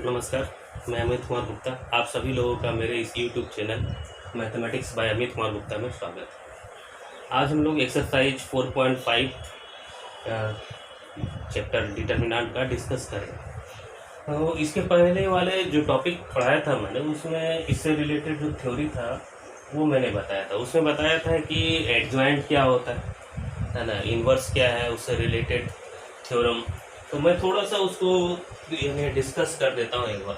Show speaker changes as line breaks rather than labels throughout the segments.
नमस्कार, मैं अमित कुमार गुप्ता। आप सभी लोगों का मेरे इस YouTube channel mathematics bye Amit Kumar Gupta में स्वागत है। आज हम लोग एक्सरसाइज 4.5 चैप्टर डिटर्मिनेंट का डिस्कस करेंगे। तो इसके पहले वाले जो टॉपिक पढ़ाया था मैंने, उसमें इससे रिलेटेड जो थ्योरी था वो मैंने बताया था। उसमें बताया था कि एडजॉइंट क्या होता है ना, इन्वर्स क्या है, उससे रिलेटेड थ्योरम। तो मैं थोड़ा सा उसको यानी डिस्कस कर देता हूँ एक बार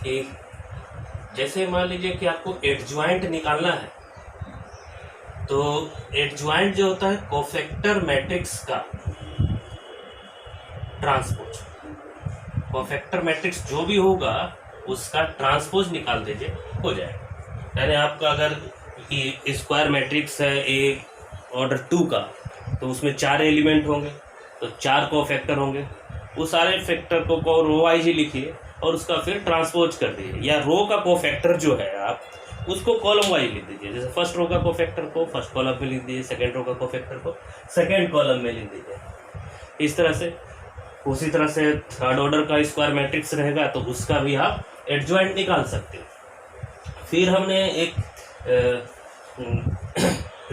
कि जैसे मान लीजिए कि आपको एडजॉइंट निकालना है, तो एडजॉइंट जो होता है कोफैक्टर मैट्रिक्स का ट्रांसपोज। कोफैक्टर मैट्रिक्स जो भी होगा उसका ट्रांसपोज निकाल दीजिए, हो जाएगा। यानी आपका अगर स्क्वायर मैट्रिक्स है ए ऑर्डर 2 का, तो उसमें 4 एलिमेंट होंगे, तो 4 कोफैक्टर होंगे। वो सारे फैक्टर को रो वाइज ही लिखिए और उसका फिर ट्रांसपोज कर दीजिए, या रो का कोफैक्टर जो है आप उसको कॉलम वाइज लिख दीजिए। जैसे फर्स्ट रो का कोफैक्टर को फर्स्ट कॉलम में लिख दीजिए, सेकंड रो का कोफैक्टर को सेकंड कॉलम में लिख दीजिए। इस तरह से उसी तरह से थर्ड ऑर्डर का स्क्वायर मैट्रिक्स रहेगा तो उसका भी आप एडजॉइंट निकाल सकते हो। फिर हमने एक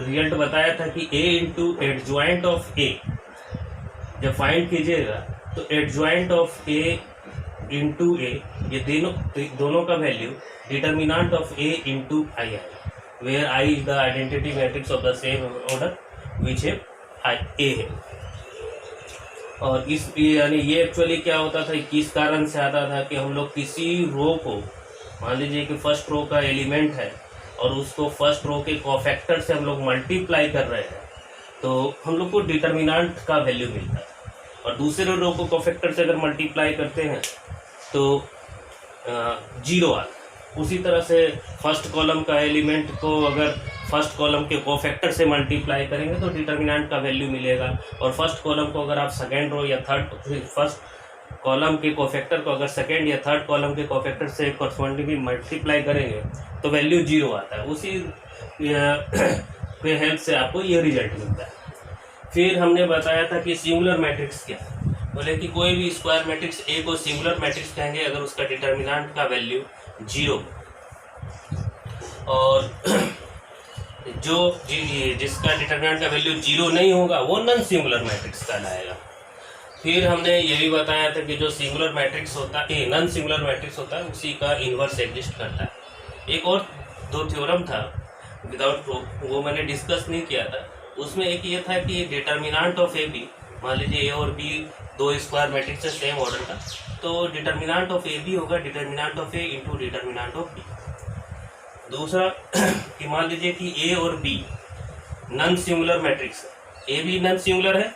रिजल्ट बताया था कि a into adjoint of a जब फाइंड कीजिएगा तो adjoint of a into A, ये दोनों का value determinant of a into I आएगा, where i is the identity matrix of the same order which है a है। और इस यानी ये एक्चुअली क्या होता था, किस कारण से आता था कि हम लोग किसी रो को, मान लीजिए कि फर्स्ट रो का एलिमेंट है और उसको फर्स्ट रो के कोफैक्टर से हम लोग मल्टीप्लाई कर रहे हैं, तो हम लोग को डिटर्मिनेंट का वैल्यू मिलता है। और दूसरे रो को कोफैक्टर से अगर मल्टीप्लाई करते हैं तो 0 आता है। उसी तरह से फर्स्ट कॉलम का एलिमेंट को अगर फर्स्ट कॉलम के कोफैक्टर से मल्टीप्लाई करेंगे तो डिटर्मिनेंट का वैल्यू मिलेगा। और फर्स्ट कॉलम को अगर आप सेकेंड रो या फर्स्ट कॉलम के कोफैक्टर को अगर सेकेंड या थर्ड कॉलम के कोफैक्टर से कॉरस्पॉन्डिंगली मल्टीप्लाई करेंगे तो वैल्यू 0 आता है। उसी के हेल्प से आपको ये रिजल्ट मिलता है। फिर हमने बताया था कि सिंगुलर मैट्रिक्स क्या है। बोले कि कोई भी स्क्वायर मैट्रिक्स ए को सिंगुलर मैट्रिक्स कहेंगे अगर उसका डिटर्मिनेंट का वैल्यू 0 और जिसका डिटर्मिनेंट का वैल्यू 0 नहीं होगा वो नॉन सिंगुलर मैट्रिक्स कहलाएगा। फिर हमने ये भी बताया था कि जो सिंगुलर मैट्रिक्स होता है, नॉन सिंगुलर मैट्रिक्स होता है, उसी का इन्वर्स एग्जिस्ट करता है। एक और 2 थ्योरम था विदाउट प्रूफ, वो मैंने डिस्कस नहीं किया था। उसमें एक ये था कि डिटर्मिनेंट ऑफ ए बी, मान लीजिए ए और बी 2 स्क्वायर मैट्रिक्स है सेम ऑर्डर का, तो डिटर्मिनेंट ऑफ ए बी होगा determinant of A into determinant of B. दूसरा कि मान लीजिए कि ए और बी नॉन सिंगुलर मैट्रिक्स है, ए भी नॉन सिंगुलर है,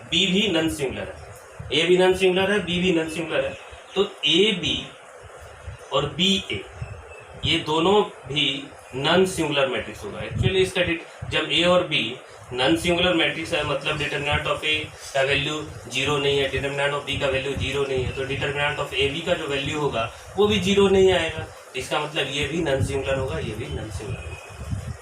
बी भी नॉन सिंगुलर है, ए भी नॉन सिंगुलर है, बी भी नॉन सिंगुलर है, तो ए बी और बी ए ये दोनों भी नॉन सिंगुलर मैट्रिक्स होगा। एक्चुअली इसका जब ए और बी नॉन सिंगुलर मैट्रिक्स है मतलब डिटर्मिनेंट ऑफ ए का वैल्यू 0 नहीं है, डिटर्मिनेंट ऑफ बी का वैल्यू 0 नहीं है, तो डिटर्मिनेंट ऑफ ए बी का जो वैल्यू होगा वो भी 0 नहीं आएगा। इसका मतलब ये भी नॉन सिंगुलर होगा, ये भी नॉन सिंगुलर होगा।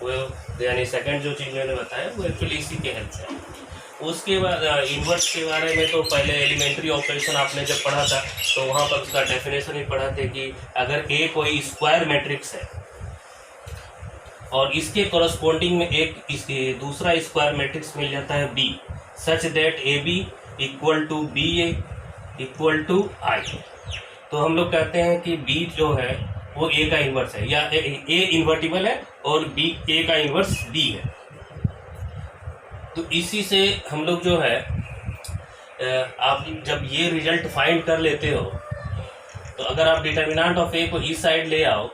वो यानी सेकंड जो चीज़ मैंने बताया वो एक्चुअली इसी के हेल्प से है। उसके बाद इन्वर्स के बारे में तो पहले एलिमेंट्री ऑपरेशन आपने जब पढ़ा था तो वहाँ पर उसका डेफिनेशन ही पढ़ा थे कि अगर ए कोई स्क्वायर मैट्रिक्स है और इसके कॉरस्पॉन्डिंग में एक दूसरा स्क्वायर मैट्रिक्स मिल जाता है B, such that A B equal to B A equal to I, तो हम लोग कहते हैं कि बी जो है वो ए का इन्वर्स है, या ए इन्वर्टिबल है और बी ए का इन्वर्स बी है। तो इसी से हम लोग जो है आप जब ये रिजल्ट फाइंड कर लेते हो तो अगर आप डिटर्मिनेंट ऑफ ए को इस साइड ले आओ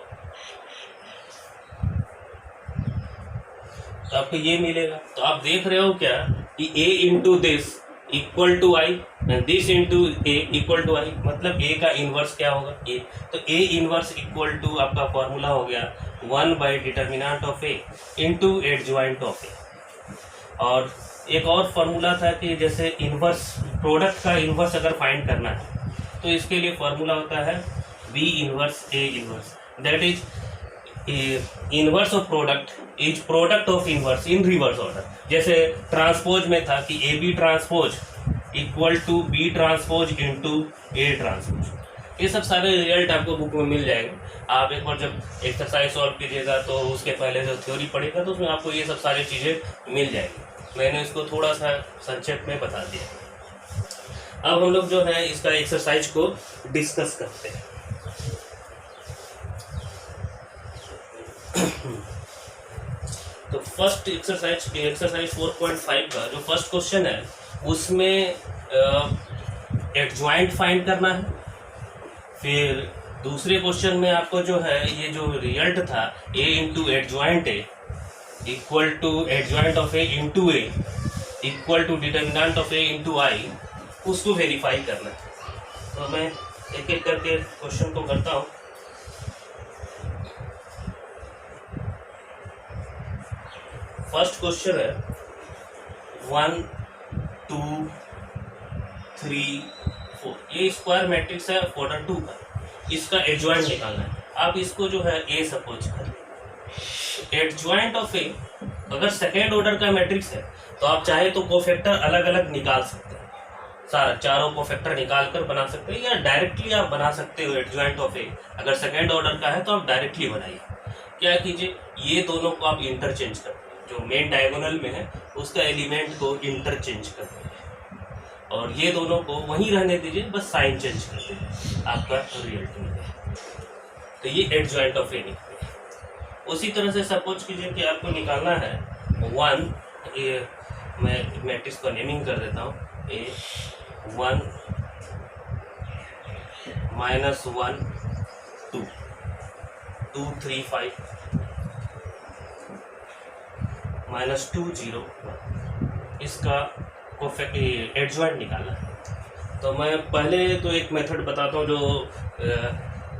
तो आपको ये मिलेगा। तो आप देख रहे हो क्या कि a into this equal to I, this into A equal to I, मतलब a का इन्वर्स क्या होगा a, तो a इन्वर्स इक्वल टू आपका फॉर्मूला हो गया 1 by determinant of a into adjoint of a। और एक और फार्मूला था कि जैसे इन्वर्स प्रोडक्ट का इन्वर्स अगर फाइंड करना है तो इसके लिए फार्मूला होता है b inverse a inverse, that is inverse of product is product of inverse in reverse order. जैसे ट्रांसपोज में था कि A B transpose equal to B transpose into A transpose. ये सब सारे रिजल्ट आपको बुक में मिल जाएंगे। आप एक बार जब एक्सरसाइज सॉल्व कीजिएगा तो उसके पहले जो थ्योरी पढ़ेगा तो उसमें आपको ये सब सारी चीज़ें मिल जाएंगी। मैंने इसको थोड़ा सा संक्षेप में बता दिया। अब हम लोग जो है इसका एक्सरसाइज को डिस्कस करते हैं। तो फर्स्ट एक्सरसाइज 4.5 का जो फर्स्ट क्वेश्चन है उसमें एडजॉइंट फाइंड करना है। फिर दूसरे क्वेश्चन में आपको जो है ये जो रिजल्ट था a into adjoint A equal to adjoint of A into A equal to determinant of A into I, उसको वेरीफाई करना है। तो मैं एक एक करके क्वेश्चन को करता हूँ। फर्स्ट क्वेश्चन है 1 2 3 4, ये स्क्वायर मैट्रिक्स है ऑर्डर 2 का, इसका एडजॉइंट निकालना है। आप इसको जो है ए सपोज कर, एडजॉइंट ऑफ ए अगर सेकेंड ऑर्डर का मैट्रिक्स है तो आप चाहे तो कोफैक्टर अलग अलग निकाल सकते हैं, सारा चारों कोफैक्टर निकाल कर बना सकते हैं, या डायरेक्टली आप बना सकते हो। एडजॉइंट ऑफ ए अगर सेकेंड ऑर्डर का है तो आप डायरेक्टली बनाइए। क्या कीजिए, ये दोनों को आप इंटरचेंज कर, जो मेन डायगोनल में है उसका एलिमेंट को इंटरचेंज कर दीजिए और ये दोनों को वहीं रहने दीजिए, बस साइन चेंज कर दीजिए, आपका रिजल्ट मिल जाए। तो ये एडजॉइंट ऑफ ए निकले। उसी तरह से सपोज कीजिए कि आपको निकालना है 1, ये मैं मैट्रिक्स को नेमिंग कर देता हूँ, ए 1 -1 2 2 3 5 -2 0 1, इसका एडजॉइंट निकालना है। तो मैं पहले तो एक मेथड बताता हूँ जो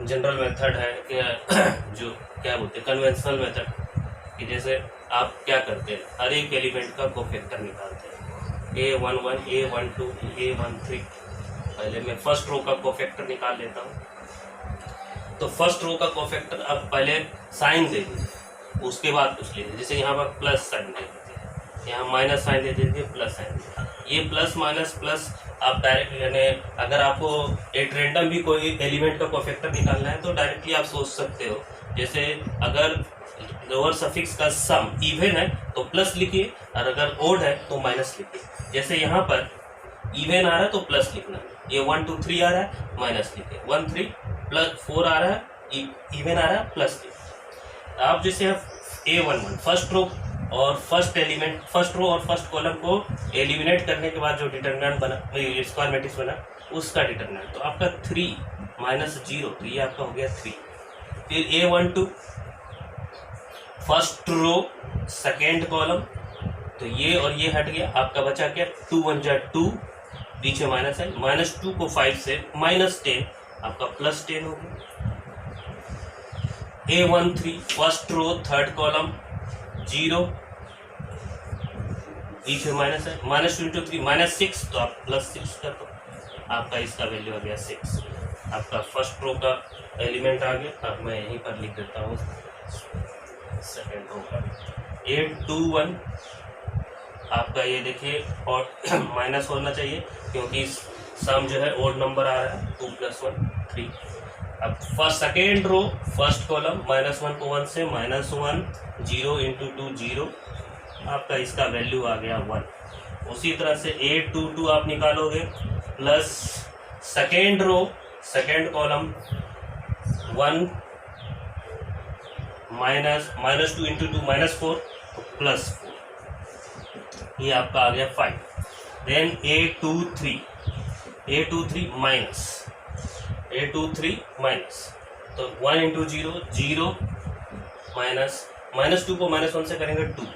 जनरल मेथड है, जो क्या बोलते हैं कन्वेंशनल मेथड, कि जैसे आप क्या करते हैं, हर एक एलिमेंट का कोफैक्टर निकालते हैं, A11 A12 A13। पहले मैं फर्स्ट रो का कोफैक्टर निकाल लेता हूँ। तो फर्स्ट रो का कोफैक्टर अब पहले साइन दे दीजिए, उसके बाद कुछ ले लीजिए। जैसे यहाँ पर प्लस साइन दे दीजिए, यहाँ माइनस साइन दे दीजिए, प्लस साइन। ये प्लस माइनस प्लस आप डायरेक्ट, यानी अगर आपको एक रैंडम भी कोई एलिमेंट का कोफैक्टर निकालना है तो डायरेक्टली आप सोच सकते हो। जैसे अगर लोअर सफिक्स का सम इवन है तो प्लस लिखिए, और अगर ओड है तो माइनस लिखिए। जैसे यहाँ पर इवन आ रहा है तो प्लस लिखना, ये 1 2 3 आ रहा है माइनस लिखिए, 1 3 प्लस 4 आ रहा है इवन आ रहा है प्लस लिखिए। आप जैसे A11 फर्स्ट रो और फर्स्ट एलिमेंट, फर्स्ट रो और फर्स्ट कॉलम को एलिमिनेट करने के बाद जो डिटर्मिनेंट बना, स्क्वायर मैट्रिक्स बना, उसका डिटर्मिनेंट तो आपका 3 -0, तो ये आपका हो गया 3। फिर A12 first row second column, तो ये और ये हट गया, आपका बचा क्या 2 1 जा 2, पीछे माइनस है, -2 को 5 से -10, आपका +10 हो गया। A13 first row third column 0, पीछे माइनस है, -2 × 3 -6, तो आप +6 कर दो, आपका इसका वैल्यू आ गया 6। आपका फर्स्ट रो का एलिमेंट आ गया। अब मैं यहीं पर लिख देता हूँ सेकेंड रो का A21, आपका ये देखिए और माइनस होना चाहिए क्योंकि सम जो है ओड नंबर आ रहा है, 2 + 1 3। अब first second row first column -1 को 1 से -1 0 × 2 0, आपका इसका वैल्यू आ गया 1। उसी तरह से A22 आप निकालोगे, plus second row second column 1 -2 × 2 -4, तो +4, ये आपका आ गया 5। देन A23 माइनस, तो 1 × 0 0, -2 को -1 से करेंगे 2,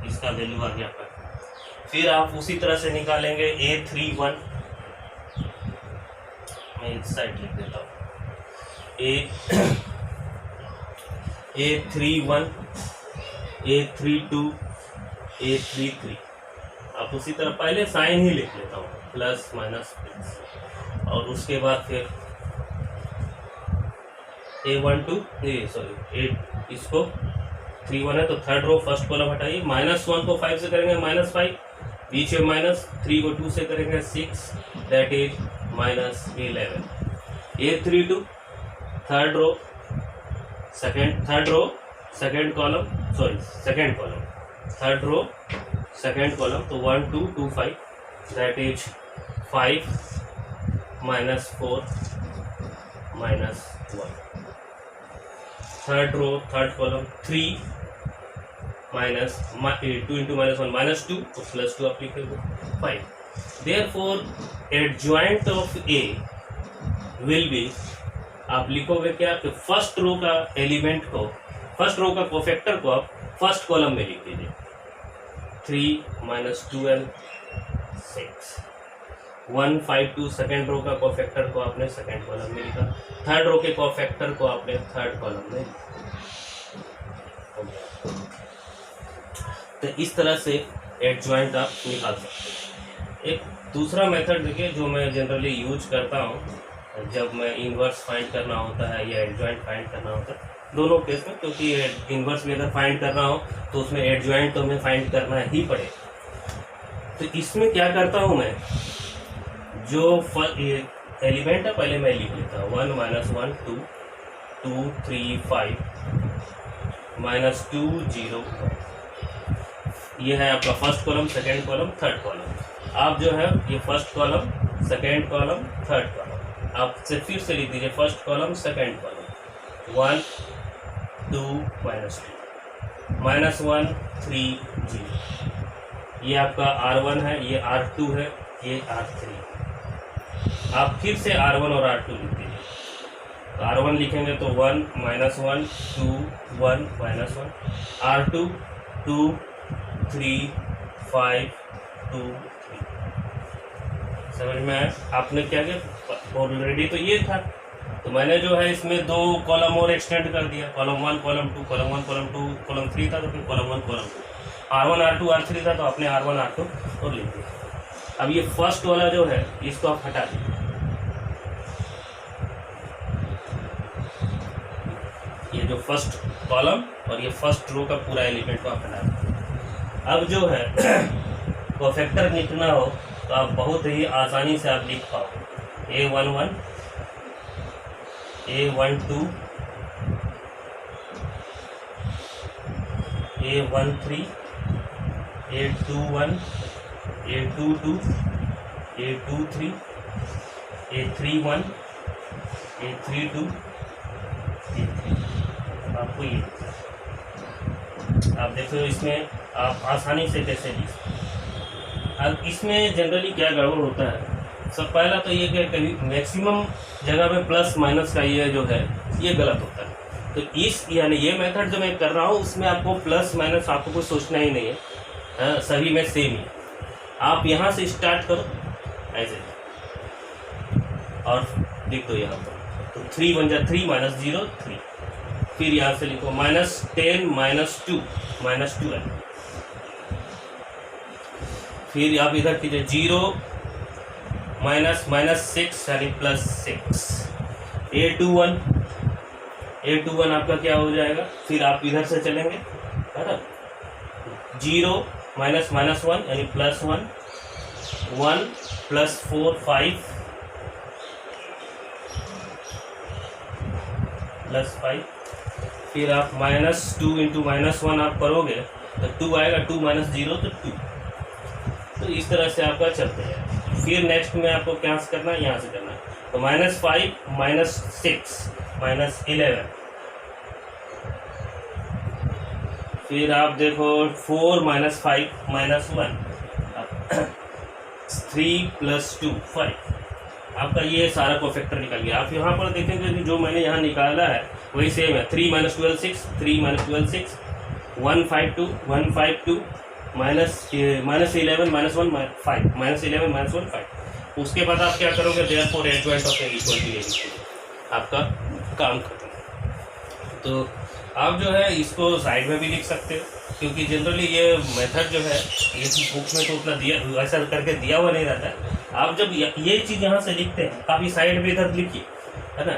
इसका वैल्यू आ गया 5। फिर आप उसी तरह से निकालेंगे A31, मैं इस साइड लिख देता हूँ, A31 A32 A33, आप उसी तरह पहले साइन ही लिख लेता हूँ, प्लस माइनस प्लस, और उसके बाद फिर इसको 31 है तो थर्ड रो फर्स्ट कॉलम हटाइए, -1 को 5 से करेंगे -5, बीच में -3 को 2 से करेंगे 6, that is -11। A32 third row second column, third row second column, तो 1 2 2 5, that is 5 minus 4 minus 1। Third row third column 3 minus 2 into minus 1 minus 2, तो प्लस 2 आप लिखेंगे 5। Therefore adjoint of A will be, आप लिखोगे क्या कि फर्स्ट रो का element को, फर्स्ट रो का कोफैक्टर को आप फर्स्ट कॉलम में लिख दीजिए। 3 माइनस 12 6। 1 5 2 सेकेंड रो का कोफैक्टर को आपने सेकेंड कॉलम में लिखा, थर्ड रो के कोफैक्टर को आपने थर्ड कॉलम में लिखा। तो इस तरह से एडजॉइंट आप निकाल सकते हैं। एक दूसरा मेथड देखिए जो मैं जनरली यूज करता हूँ जब मैं इन्वर्स फाइंड करना होता है या एडजॉइंट फाइंड करना होता है, दोनों केस में, क्योंकि इन्वर्स में अगर फाइंड करना हो तो उसमें एडजॉइंट तो हमें फाइंड करना ही पड़ेगा। तो इसमें क्या करता हूँ मैं, जो एलिमेंट है पहले मैं लिख लेता हूँ। 1 माइनस 1 2 2 3 5 माइनस 2 0 1। ये है आपका first column, second column, third column. आप जो है ये first column, second column, third column, आप से फिर से लिख दीजिए first column second column. 1 2 minus 2 minus 1 3 0। ये आपका R1 है, ये R2 है, ये R3। आप फिर से R1 और R2 लिख दीजिए। तो R1 लिखेंगे तो 1 माइनस 1 2 1 माइनस 1, R2 2 3 5 2 3। समझ में आया? आपने क्या किया, ऑलरेडी तो ये था, तो मैंने जो है इसमें दो कॉलम और एक्सटेंड कर दिया। Column 1 column 2 column 1 column 2 column 3 था, तो फिर column 1 column 2, R1 R2 R3 था, तो आपने R1 R2 और लिख दिया। अब ये फर्स्ट वाला जो है इसको आप हटा दीजिए। ये जो फर्स्ट कॉलम और ये फर्स्ट रो का पूरा एलिमेंट को आप हटा दीजिए। अब जो है कोफैक्टर लिखना हो तो आप बहुत ही आसानी से आप लिख पाओगे। A11 A12 A13 A21 A22 A23 A31 A32 A3। आपको ये आप देखो इसमें आप आसानी से कैसे लिख सकते। अब इसमें जनरली क्या गड़बड़ होता है, सब पहला तो ये कि कभी मैक्सिमम जगह पे प्लस माइनस का ये जो है ये गलत होता है। तो इस यानी ये मेथड जो मैं कर रहा हूँ उसमें आपको प्लस माइनस आपको कुछ सोचना ही नहीं है, सभी में सेम ही। आप यहाँ से स्टार्ट करो ऐसे और लिख दो यहाँ पर, तो 3 बन जाए 3 माइनस 0 3। फिर यहाँ से लिखो माइनस 10 माइनस 2 माइनस 12। फिर आप इधर कीजिए 0 माइनस माइनस 6 यानी प्लस 6। A21 आपका क्या हो जाएगा, फिर आप इधर से चलेंगे है ना, 0 माइनस माइनस 1 यानी प्लस 1 1 प्लस 4 5 प्लस 5। फिर आप माइनस 2 इंटू माइनस 1 आप करोगे तो 2 आएगा, 2 माइनस 0 तो 2। तो इस तरह से आपका चलते हैं। फिर नेक्स्ट में आपको क्या करना है, यहाँ से करना है, तो माइनस 5 माइनस 6 माइनस 11। फिर आप देखो 4 माइनस 5 माइनस 1 3 प्लस 2 5। आपका ये सारा कोफैक्टर निकल गया। आप यहाँ पर देखेंगे कि जो मैंने यहाँ निकाला है वही सेम है। 3 minus 12 6 3 minus 12 6 1 5 2 1 5 2 minus 11 minus 1 5 minus 11 minus 1 5। उसके बाद आप क्या करोगे, therefore adjoint of A equal to A आपका काम खत्म। तो आप जो है इसको साइड में भी लिख सकते हो, क्योंकि जनरली ये मेथड जो है ये बुक में तो उतना दिया ऐसा करके दिया हुआ नहीं रहता है। आप जब ये चीज़ यहाँ से लिखते हैं आप ये साइड में इधर लिखिए है ना,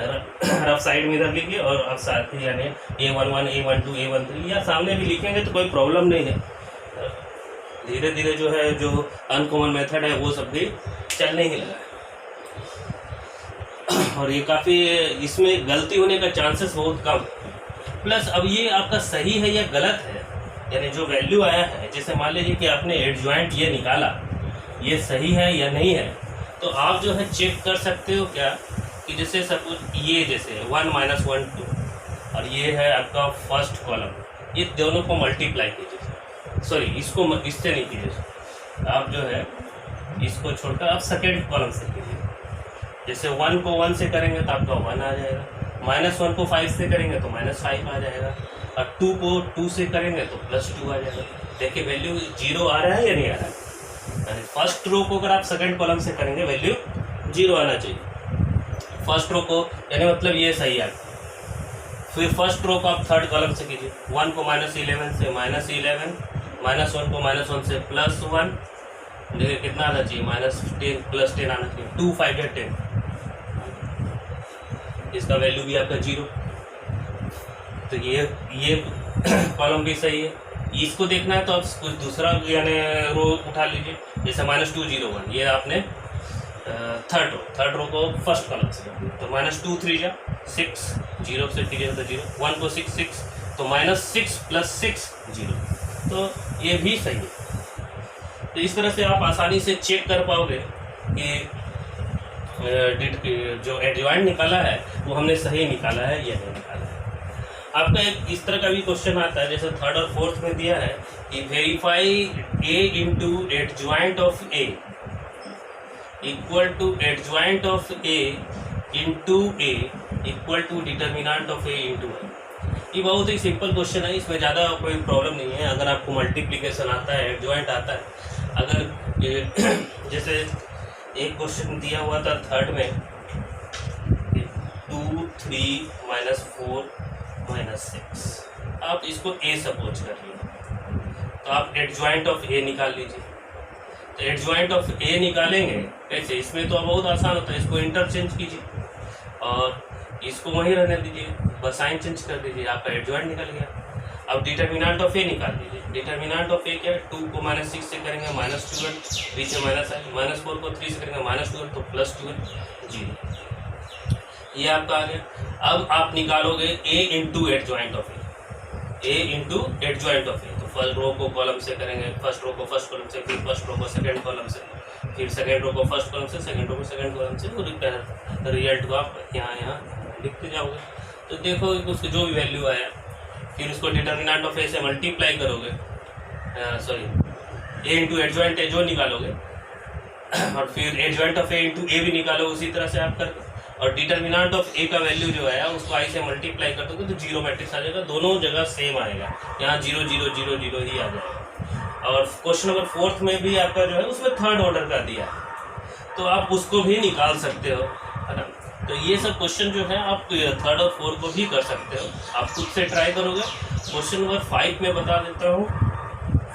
रफ साइड में इधर लिखिए और आप साथ ही यानी A11 A12 A13 या सामने भी लिखेंगे तो कोई प्रॉब्लम नहीं है। धीरे धीरे जो है जो अनकॉमन मेथड है वो सब भी चलने ही लगा है। और ये काफ़ी, इसमें गलती होने का चांसेस बहुत कम। प्लस अब ये आपका सही है या गलत है, यानी जो वैल्यू आया है, जैसे मान लीजिए कि आपने एडजॉइंट ये निकाला, ये सही है या नहीं है, तो आप जो है चेक कर सकते हो क्या कि जैसे सपोज ये जैसे 1 -1 2 और ये है आपका फर्स्ट कॉलम, ये दोनों को मल्टीप्लाई कीजिए, सॉरी इसको इससे नहीं कीजिए, आप जो है इसको छोड़कर आप सेकेंड कॉलम से कीजिए। जैसे 1 को 1 से करेंगे तो आपका 1 आ जाएगा, -1 को 5 से करेंगे तो -5 आ जाएगा, और 2 को 2 से करेंगे तो +2 आ जाएगा। देखिए वैल्यू 0 आ रहा है या नहीं आ रहा है, यानी फर्स्ट रो को अगर आप सेकंड कॉलम से करेंगे वैल्यू 0 आना चाहिए फर्स्ट रो को, यानी मतलब ये सही है। फिर फर्स्ट रो को आप थर्ड कॉलम से कीजिए, 1 को -11 से -11, -1 को -1 से +1, देखिए कितना आना चाहिए, -10 +10 आना चाहिए, 2 5 या 10, इसका वैल्यू भी आपका 0, तो ये कॉलम भी सही है। इसको देखना है तो आप कुछ दूसरा यानी रो उठा लीजिए, जैसे -2 0 1, ये आपने थर्ड रो को फर्स्ट कॉलम से तो -2 3 जा 6, 0 से कीजिए तो 0, 1 को 6 6 तो -6 + 6 0, तो ये भी सही है। तो इस तरह से आप आसानी से चेक कर पाओगे कि जो एडजॉइंट निकाला है वो हमने सही निकाला है या नहीं निकाला है। आपका एक इस तरह का भी क्वेश्चन आता है, जैसे थर्ड और फोर्थ में दिया है कि verify A × adjoint of A equal to adjoint of A × A equal to determinant of A × I। ये बहुत ही सिंपल क्वेश्चन है, इसमें ज़्यादा कोई प्रॉब्लम नहीं है। अगर आपको मल्टीप्लिकेशन आता है, एडजॉइंट आता है, अगर जैसे एक क्वेश्चन दिया हुआ था थर्ड में 2 3 -4 -6, आप इसको A सपोज कर लीजिए, तो आप एडजॉइंट ऑफ A निकाल लीजिए। तो एडजॉइंट ऑफ A निकालेंगे कैसे, इसमें तो बहुत आसान होता है, इसको इंटरचेंज कीजिए और इसको वहीं रहने दीजिए, बस साइन चेंज कर दीजिए, आपका एडजॉइंट निकल गया। अब डिटर्मिनेंट ऑफ A निकाल दीजिए। डिटर्मिनेंट ऑफ A क्या है, 2 को -6 से करेंगे -12, पीछे माइनस है, -4 को 3 से करेंगे -12 तो +12 0, ये आपका आ गया। अब आप निकालोगे A × adjoint of A × adjoint of A, तो फर्स्ट रो को कॉलम से करेंगे, फर्स्ट रो को फर्स्ट कॉलम से, फिर फर्स्ट रो को सेकंड कॉलम से, फिर सेकंड रो को फर्स्ट कॉलम से, सेकंड रो को सेकंड कॉलम से, और रिजल्ट को आप यहाँ लिखते जाओगे। तो देखो उसकी जो भी वैल्यू आया, फिर उसको डिटर्मिनेंट ऑफ A से मल्टीप्लाई करोगे, सॉरी A × एडजॉइंट A जो निकालोगे, और फिर एडजॉइंट ऑफ A × A भी निकालो उसी तरह से आप करके, और डिटर्मिनेंट ऑफ A का वैल्यू जो आया उसको I से मल्टीप्लाई कर दोगे तो 0 मैट्रिक्स आ जाएगा, दोनों जगह सेम आएगा, यहाँ 0 0 0 0 ही आ जाएगा। और क्वेश्चन नंबर 4 में भी आपका जो है उसमें थर्ड ऑर्डर का दिया है, तो आप उसको भी निकाल सकते हो, है ना। तो ये सब क्वेश्चन जो है आप थर्ड और फोर्थ को भी कर सकते हो, आप खुद से ट्राई करोगे। क्वेश्चन नंबर 5 में बता देता हूँ,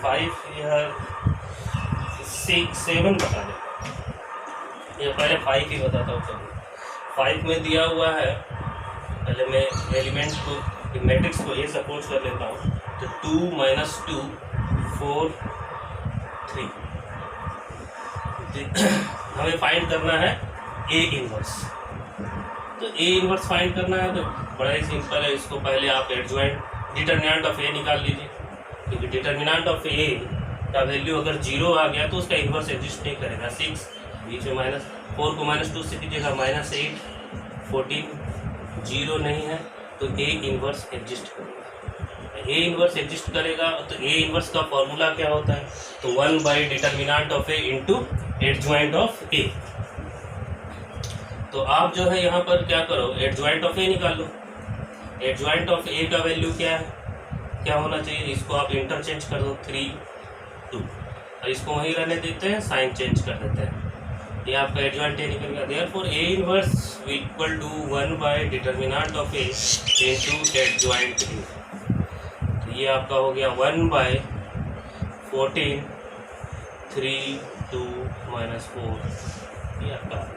5 या 6 7 बता देता हूँ, ये पहले 5 ही बताता हूँ। चलिए 5 में दिया हुआ है, पहले मैं एलिमेंट को मैट्रिक्स को ये सपोज कर लेता हूँ, तो 2 - 2 4 3, हमें फाइंड करना है A इनवर्स। तो A इनवर्स फाइंड करना है तो बड़ा ही सिंपल है, इसको पहले आप एडजॉइंट डिटर्मिनेंट ऑफ A निकाल लीजिए, क्योंकि डिटर्मिनेंट ऑफ A का वैल्यू अगर 0 आ गया तो उसका इनवर्स एग्जिस्ट नहीं करेगा। 6 बीच में -4 को -2 से कीजिएगा -8 14, 0 नहीं है तो A इनवर्स एग्जिस्ट करेगा। A इनवर्स एग्जिस्ट करेगा तो A इनवर्स का फॉर्मूला क्या होता है, तो 1 determinant of A × adjoint of A। तो आप जो है यहाँ पर क्या करो, एडजॉइंट ऑफ A निकाल लो। एडजॉइंट ऑफ A का वैल्यू क्या है, क्या होना चाहिए, इसको आप इंटरचेंज कर दो 3 2, और इसको वहीं रहने देते हैं, साइन चेंज कर देते हैं, ये आपका एडजॉइंट A निकल गया। Therefore A inverse equal to 1 determinant of A × adjoint A। तो ये आपका हो गया 1 14 3 2 -4, ये आपका।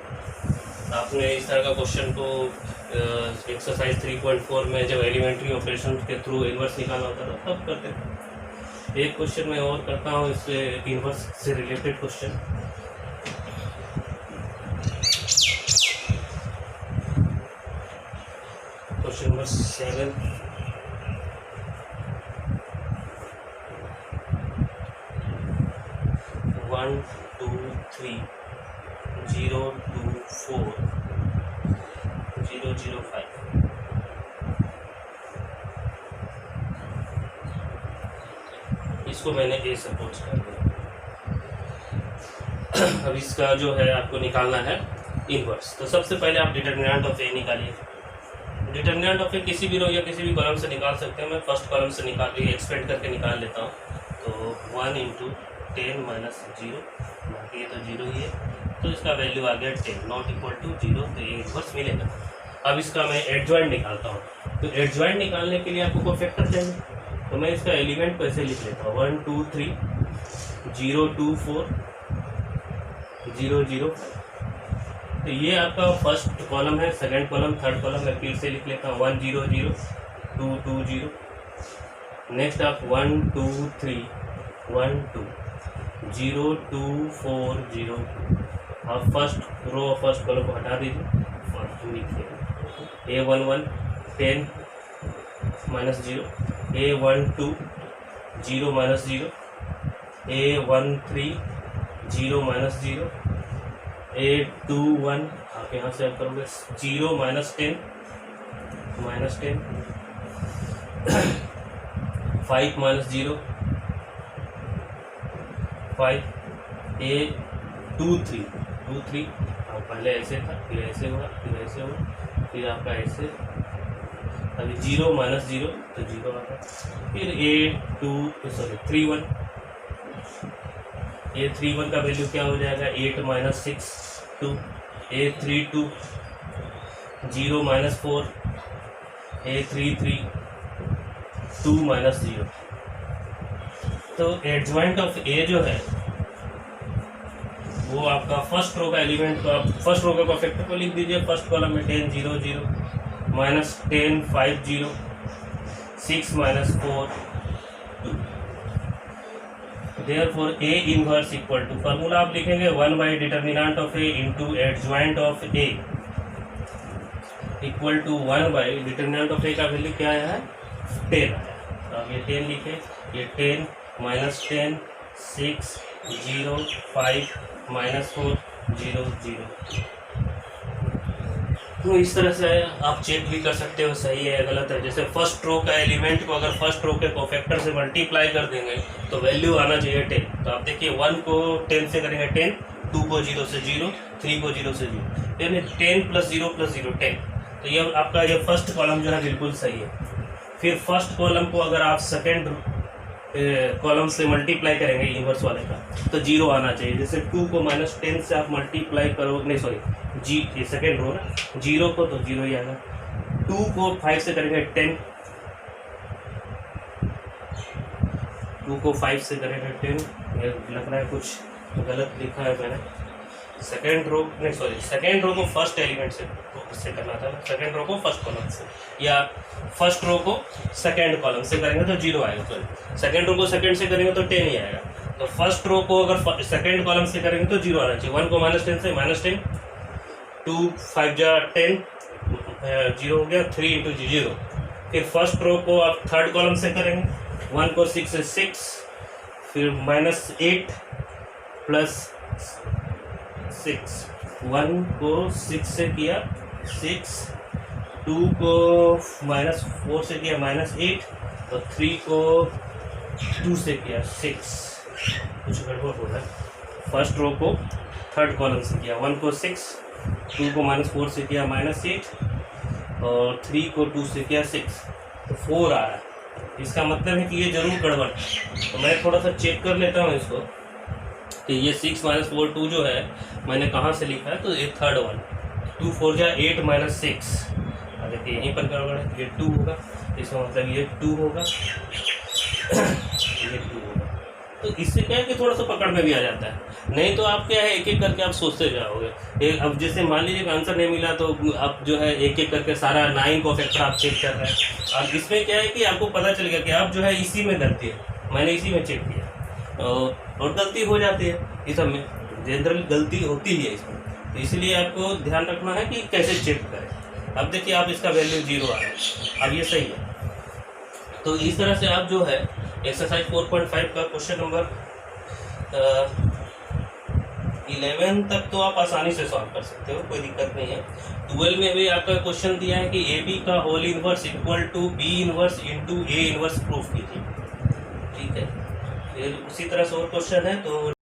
आपने इस तरह का क्वेश्चन को एक्सरसाइज 3.4 में जब एलिमेंट्री ऑपरेशन के थ्रू इन्वर्स निकालना होता था तब करते थे। एक क्वेश्चन मैं और करता हूँ इससे इन्वर्स से रिलेटेड क्वेश्चन। Question number 7 1 2 3 0 2 4 0 0 5। इसको मैंने ए सपोज कर दिया। अब इसका जो है आपको निकालना है इनवर्स। तो सबसे पहले आप डिटर्मिनेंट ऑफ ए निकालिए। डिटर्मिनेंट ऑफ ए किसी भी रो या किसी भी कॉलम से निकाल सकते हैं। मैं फर्स्ट कॉलम से निकाल के एक्सपेंड करके निकाल लेता हूँ। तो 1 × 10 - 0, बाकी ये तो 0 ही है, तो इसका वैल्यू आ गया 10, नॉट इक्वल टू 0, तो ये इनवर्स मिलेगा। अब इसका मैं एडजॉइंट निकालता हूँ। तो एडजॉइंट निकालने के लिए आपको कोफैक्टर चाहिए, तो मैं इसका एलिमेंट कैसे लिख लेता हूँ 1 2 3 0 2 4 0 0 5। तो ये आपका फर्स्ट कॉलम है, सेकंड कॉलम, थर्ड कॉलम मैं फिर से लिख लेता हूँ 1 0 0 2 2 0। नेक्स्ट आप 1 2 3 1 2 0 2 4 0 2। आप फर्स्ट रो और फर्स्ट कॉलम को हटा दीजिए, फर्स्ट लिखिए A11 10 - 0, A12 0 - 0, A13 0 - 0, A21 आप यहाँ से आप करोगे 0 - 10 -10, 5 - 0 5, A23 23 आप पहले ऐसे था, फिर ऐसे हुआ, फिर ऐसे हुआ, फिर आपका ऐसे, अभी 0 - 0 तो 0 आता, फिर A31 A31 का वैल्यू क्या हो जाएगा 8 - 6 2, A32 0 - 4, A33 2 - 0। तो एडजॉइंट ऑफ ए जो है वो आपका फर्स्ट रो का एलिमेंट को आप फर्स्ट रो का कोफैक्टर को लिख दीजिए। फर्स्ट कॉलम में 10 0 0 -10 5 0 6 - 4 2। Therefore A inverse equal to, formula आप लिखेंगे 1 determinant of A into adjoint of A equal to 1 determinant of A का वैल्यू क्या आया है 10 आया। तो अब ये 10 लिखे, ये 10 -10 6 0 5 -4 0 0। तो इस तरह से आप चेक भी कर सकते हो सही है गलत है। जैसे फर्स्ट रो का एलिमेंट को अगर फर्स्ट रो के कोफैक्टर से मल्टीप्लाई कर देंगे तो वैल्यू आना चाहिए 10। तो आप देखिए 1 को 10 से करेंगे 10, 2 को 0 से 0, 3 को 0 से 0, यानी 10 + 0 + 0 10। तो ये आपका ये फर्स्ट कॉलम जो है बिल्कुल सही है। फिर फर्स्ट कॉलम को अगर आप सेकेंड कॉलम से मल्टीप्लाई करेंगे इनवर्स वाले का तो 0 आना चाहिए। जैसे 2 को -10 से आप मल्टीप्लाई करो, नहीं सॉरी ये सेकेंड रो ना, 0 को तो 0 ही आएगा। 2 को 5 से करेंगे 10, 2 को 5 से करेंगे 10। ये लग रहा है कुछ गलत लिखा है मैंने। सेकेंड रो नहीं सॉरी सेकेंड रो को फर्स्ट एलिमेंट से करना था, सेकेंड रो को फर्स्ट कॉलम से, या फर्स्ट रो को सेकेंड कॉलम से करेंगे तो 0 आएगा। सॉरी सेकेंड रो को सेकेंड से करेंगे तो 10 ही आएगा। तो फर्स्ट रो को अगर सेकेंड कॉलम से करेंगे तो 0 आना चाहिए। 1 को -10 से -10, 2 5 जा 10 0 हो गया, 3 × 0। फिर फर्स्ट रो को आप थर्ड कॉलम से करेंगे, 1 को 6 से 6, फिर -8 + 6, 1 को 6 से किया 6, 2 को -4 से किया -8, और 3 को 2 से किया 6। कुछ गड़बड़ हो रहा है। फर्स्ट रो को थर्ड कॉलम से किया, 1 को 6, 2 को -4 से किया -8, और 3 को 2 से किया 6, तो 4 आ रहा है। इसका मतलब है कि ये जरूर गड़बड़ है। तो मैं थोड़ा सा चेक कर लेता हूँ इसको कि ये 6 - 4 2 जो है मैंने कहाँ से लिखा है। तो ये थर्ड वन 2 4 जा 8 - 6, देखिए यहीं पर गड़बड़ है, ये 2 होगा, इसका मतलब ये 2 होगा, ये 2 होगा। तो इससे क्या है कि थोड़ा सा पकड़ में भी आ जाता है। नहीं तो आप क्या है एक एक करके आप सोचते जाओगे। अब जैसे मान लीजिए आंसर नहीं मिला तो आप जो है एक एक करके सारा 9 कोफैक्टर आप चेक कर रहे हैं। अब इसमें क्या है कि आपको पता चल गया कि आप जो है इसी में गलती है, मैंने इसी में चेक किया, और गलती हो जाती है। इस सब में जनरल गलती होती ही है इसमें, तो इसलिए आपको ध्यान रखना है कि कैसे चेक करें। अब देखिए आप इसका वैल्यू 0 आ रहा है, अब ये सही है। तो इस तरह से आप जो है एक्सरसाइज 4.5 का क्वेश्चन नंबर 11 तक तो आप आसानी से सॉल्व कर सकते हो, कोई दिक्कत नहीं है। 12 में भी आपका क्वेश्चन दिया है कि ए बी का whole inverse equal to B inverse into A inverse proof कीजिए, ठीक है। फिर उसी तरह से और क्वेश्चन है तो